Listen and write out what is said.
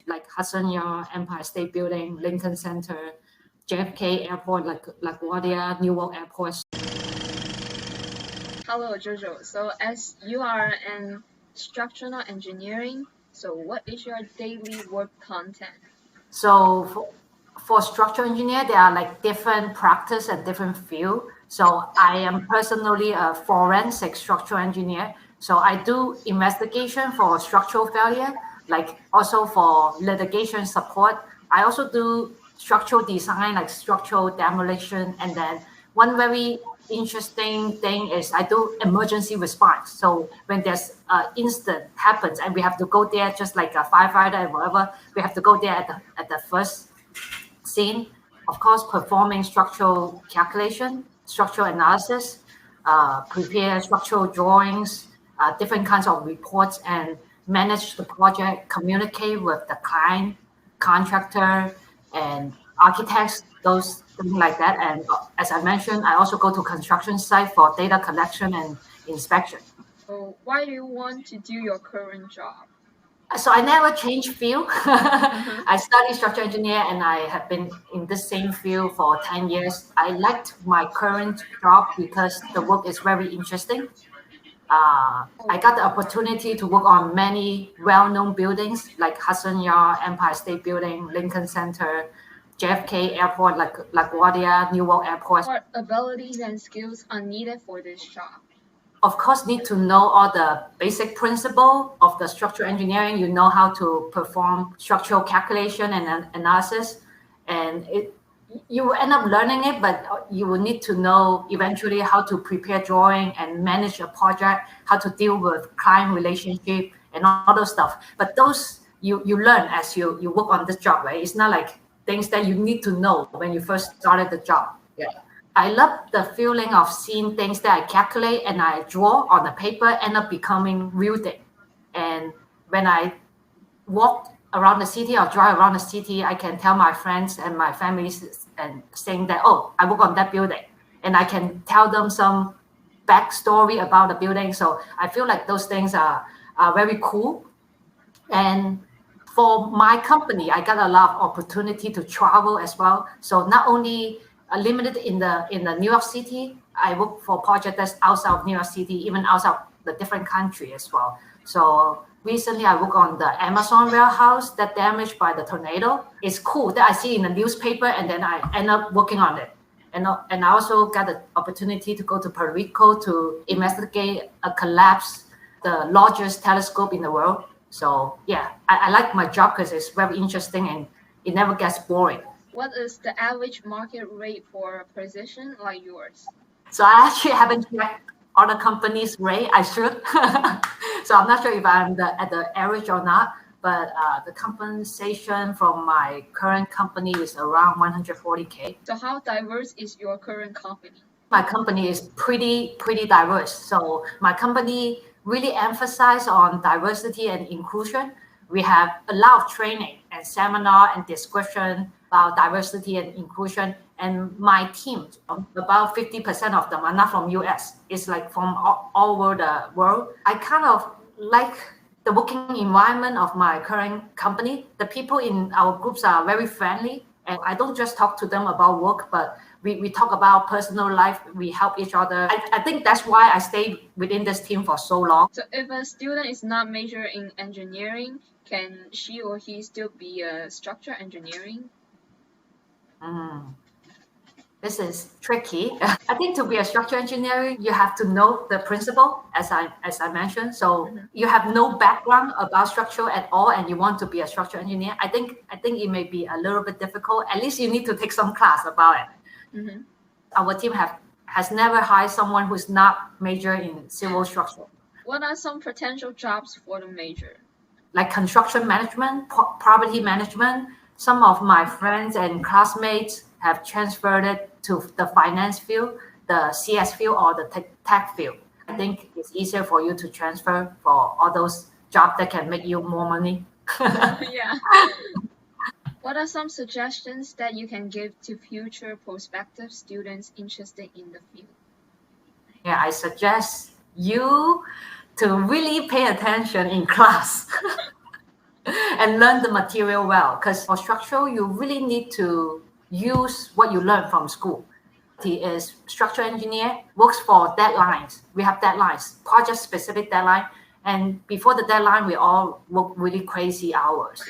like Hudson Yard, Empire State Building, Lincoln Center, JFK Airport, like LaGuardia, Newark Airport. Hello, Jojo. So as you are an structural engineering, so what is your daily work content? So for structural engineer, there are like different practice and different field. So I am personally a forensic structural engineer. So I do investigation for structural failure, like also for litigation support. I also do structural design, like structural demolition. And then one very interesting thing is I do emergency response. So when there's an incident happens and we have to go there, just like a firefighter and whatever, we have to go there at the first scene. Of course, performing structural calculation, structural analysis, prepare structural drawings, different kinds of reports, and manage the project, communicate with the client, contractor, and architects, those things like that. And as I mentioned, I also go to construction site for data collection and inspection. So why do you want to do your current job? So I never changed field. I studied structural engineer and I have been in the same field for 10 years. I liked my current job because the work is very interesting. I got the opportunity to work on many well-known buildings like Hudson Yard, Empire State Building, Lincoln Center, JFK Airport, like LaGuardia, Newark Airport. What abilities and skills are needed for this job? Of course, need to know all the basic principle of the structural engineering. You know how to perform structural calculation and analysis, and you will end up learning it, but you will need to know eventually how to prepare drawing and manage a project, how to deal with client relationship and all those stuff. But those you learn as you work on this job, right? It's not like things that you need to know when you first started the job. Yeah. I love the feeling of seeing things that I calculate and I draw on the paper end up becoming real thing. And when I walk around the city or drive around the city, I can tell my friends and my families and saying that, oh, I work on that building. And I can tell them some backstory about the building. So I feel like those things are very cool. And for my company, I got a lot of opportunity to travel as well. So not only limited in the New York City, I work for a project that's outside of New York City, even outside the different country as well. So recently I work on the Amazon warehouse that damaged by the tornado. It's cool that I see in the newspaper and then I end up working on it. And I also got the opportunity to go to Puerto Rico to investigate a collapse, the largest telescope in the world. So yeah, I like my job because it's very interesting and it never gets boring. What is the average market rate for a position like yours? So I actually haven't checked other companies' rate. I should. So I'm not sure if I'm at the average or not. But the compensation from my current company is around 140K. So how diverse is your current company? My company is pretty diverse. So my company really emphasize on diversity and inclusion. We have a lot of training and seminar and discussion about diversity and inclusion. And my team, about 50% of them are not from US. It's like from all over the world. I kind of like the working environment of my current company. The people in our groups are very friendly. And I don't just talk to them about work, but we talk about personal life. We help each other. I think that's why I stayed within this team for so long. So if a student is not major in engineering, can she or he still be a structural engineering? This is tricky. I think to be a structural engineer, you have to know the principle, as I mentioned. So you have no background about structure at all, and you want to be a structural engineer. I think it may be a little bit difficult. At least you need to take some class about it. Our team has never hired someone who's not major in civil structure. What are some potential jobs for the major? Like construction management, property management. Some of my friends and classmates have transferred it to the finance field, the CS field, or the tech field. I think it's easier for you to transfer for all those jobs that can make you more money. Yeah. What are some suggestions that you can give to future prospective students interested in the field? Yeah, I suggest you to really pay attention in class. and learn the material well. Because for structural, you really need to use what you learn from school. He is structural engineer, works for deadlines. We have deadlines, project specific deadline. And before the deadline, we all work really crazy hours.